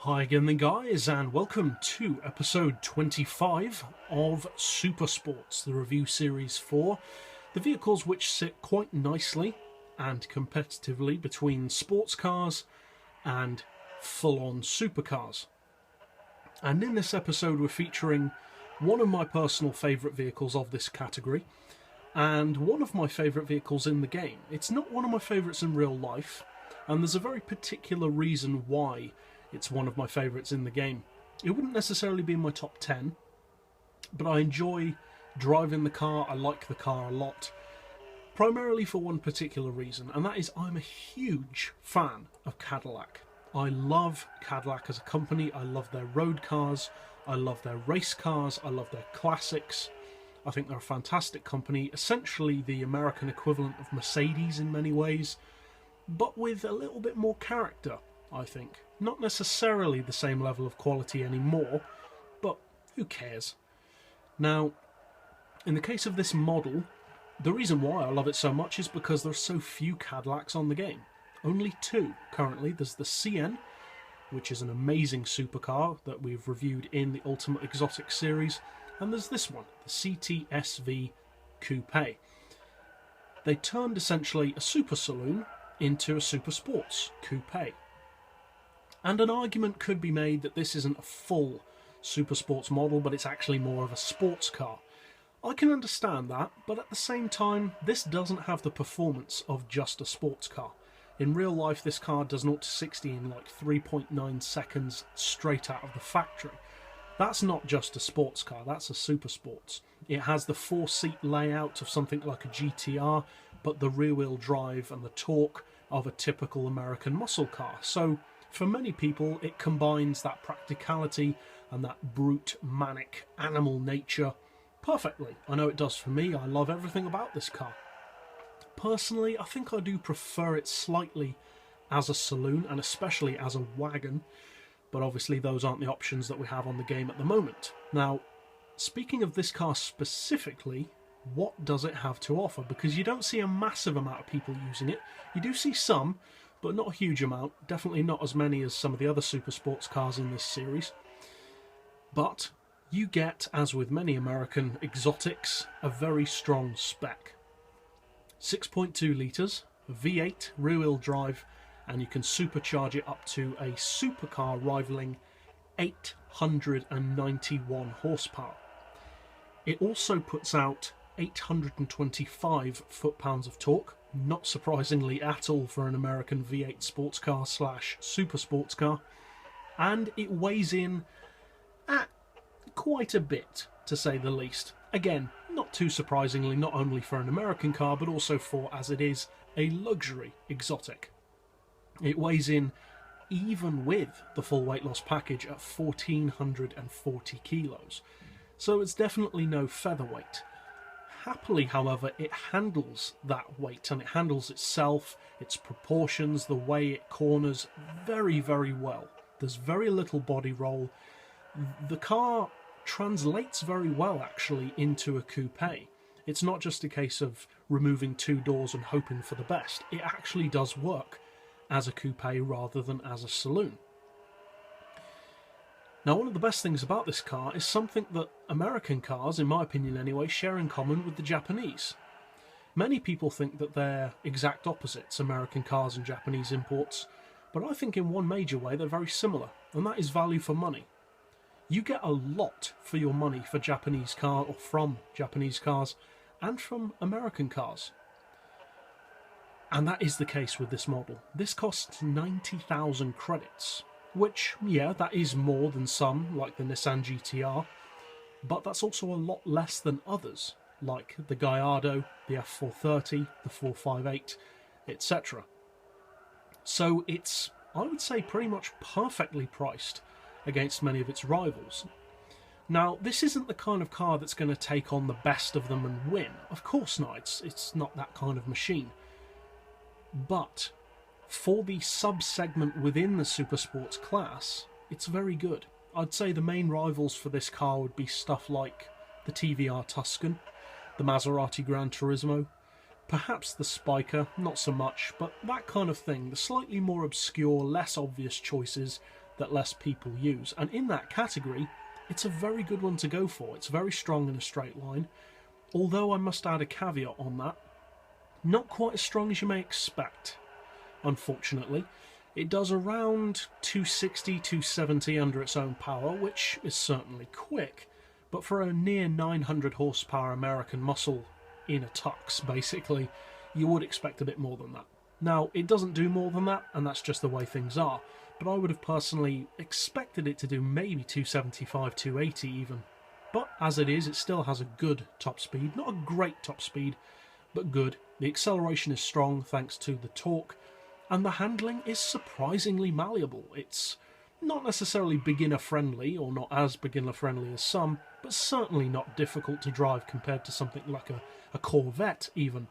Hi again then guys, and welcome to episode 25 of SuperSports, the review series for the vehicles which sit quite nicely and competitively between sports cars and full-on supercars. And in this episode we're featuring one of my personal favourite vehicles of this category and one of my favourite vehicles in the game. It's not one of my favourites in real life, and there's a very particular reason why it's one of my favourites in the game. It wouldn't necessarily be in my top 10, but I enjoy driving the car. I like the car a lot, primarily for one particular reason, and that is I'm a huge fan of Cadillac. I love Cadillac as a company. I love their road cars, I love their race cars, I love their classics. I think they're a fantastic company, essentially the American equivalent of Mercedes in many ways, but with a little bit more character, I think. Not necessarily the same level of quality anymore, but who cares? Now, in the case of this model, the reason why I love it so much is because there's so few Cadillacs on the game. Only two currently. There's the CN, which is an amazing supercar that we've reviewed in the Ultimate Exotic series, and there's this one, the CTS-V Coupe. They turned essentially a super saloon into a SuperSports Coupe. And an argument could be made that this isn't a full SuperSports model, but it's actually more of a sports car. I can understand that, but at the same time, this doesn't have the performance of just a sports car. In real life, this car does 0 to 60 in like 3.9 seconds straight out of the factory. That's not just a sports car, that's a SuperSports. It has the 4-seat layout of something like a GTR, but the rear-wheel drive and the torque of a typical American muscle car. So for many people, it combines that practicality and that brute, manic, animal nature perfectly. I know it does for me. I love everything about this car. Personally, I think I do prefer it slightly as a saloon, and especially as a wagon, but obviously those aren't the options that we have on the game at the moment. Now, speaking of this car specifically, what does it have to offer? Because you don't see a massive amount of people using it. You do see some, but not a huge amount, definitely not as many as some of the other SuperSports cars in this series. But you get, as with many American exotics, a very strong spec. 6.2 litres, V8 rear-wheel drive, and you can supercharge it up to a supercar rivaling 891 horsepower. It also puts out 825 foot-pounds of torque, not surprisingly at all for an American V8 sports car slash super sports car, and it weighs in at quite a bit, to say the least. Again, not too surprisingly, not only for an American car, but also for, as it is, a luxury exotic. It weighs in, even with the full weight loss package, at 1,440 kilos, so it's definitely no featherweight. Happily, however, it handles that weight, and it handles itself, its proportions, the way it corners very, very well. There's very little body roll. The car translates very well, actually, into a coupe. It's not just a case of removing two doors and hoping for the best. It actually does work as a coupe rather than as a saloon. Now, one of the best things about this car is something that American cars, in my opinion anyway, share in common with the Japanese. Many people think that they're exact opposites, American cars and Japanese imports, but I think in one major way they're very similar, and that is value for money. You get a lot for your money for Japanese car, or from Japanese cars, and from American cars. And that is the case with this model. This costs 90,000 credits. Which, yeah, that is more than some, like the Nissan GTR, but that's also a lot less than others, like the Gallardo, the F430, the 458, etc. So it's, I would say, pretty much perfectly priced against many of its rivals. Now, this isn't the kind of car that's going to take on the best of them and win. Of course not, it's not that kind of machine. But for the sub-segment within the SuperSports class, it's very good. I'd say the main rivals for this car would be stuff like the TVR Tuscan, the Maserati Gran Turismo, perhaps the Spiker, not so much, but that kind of thing. The slightly more obscure, less obvious choices that less people use. And in that category, it's a very good one to go for. It's very strong in a straight line, although I must add a caveat on that. Not quite as strong as you may expect, unfortunately. It does around 260, 270 under its own power, which is certainly quick, but for a near 900 horsepower American muscle in a tux, basically, you would expect a bit more than that. Now, it doesn't do more than that, and that's just the way things are, but I would have personally expected it to do maybe 275, 280 even. But as it is, it still has a good top speed. Not a great top speed, but good. The acceleration is strong thanks to the torque, and the handling is surprisingly malleable. It's not necessarily beginner friendly, or not as beginner friendly as some, but certainly not difficult to drive compared to something like a Corvette even.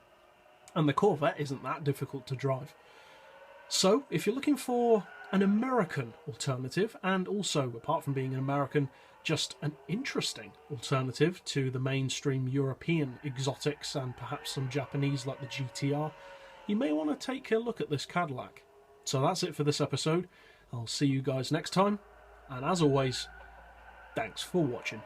And the Corvette isn't that difficult to drive. So if you're looking for an American alternative, and also, apart from being an American, just an interesting alternative to the mainstream European exotics and perhaps some Japanese like the GTR, you may want to take a look at this Cadillac. So that's it for this episode. I'll see you guys next time, and as always, thanks for watching.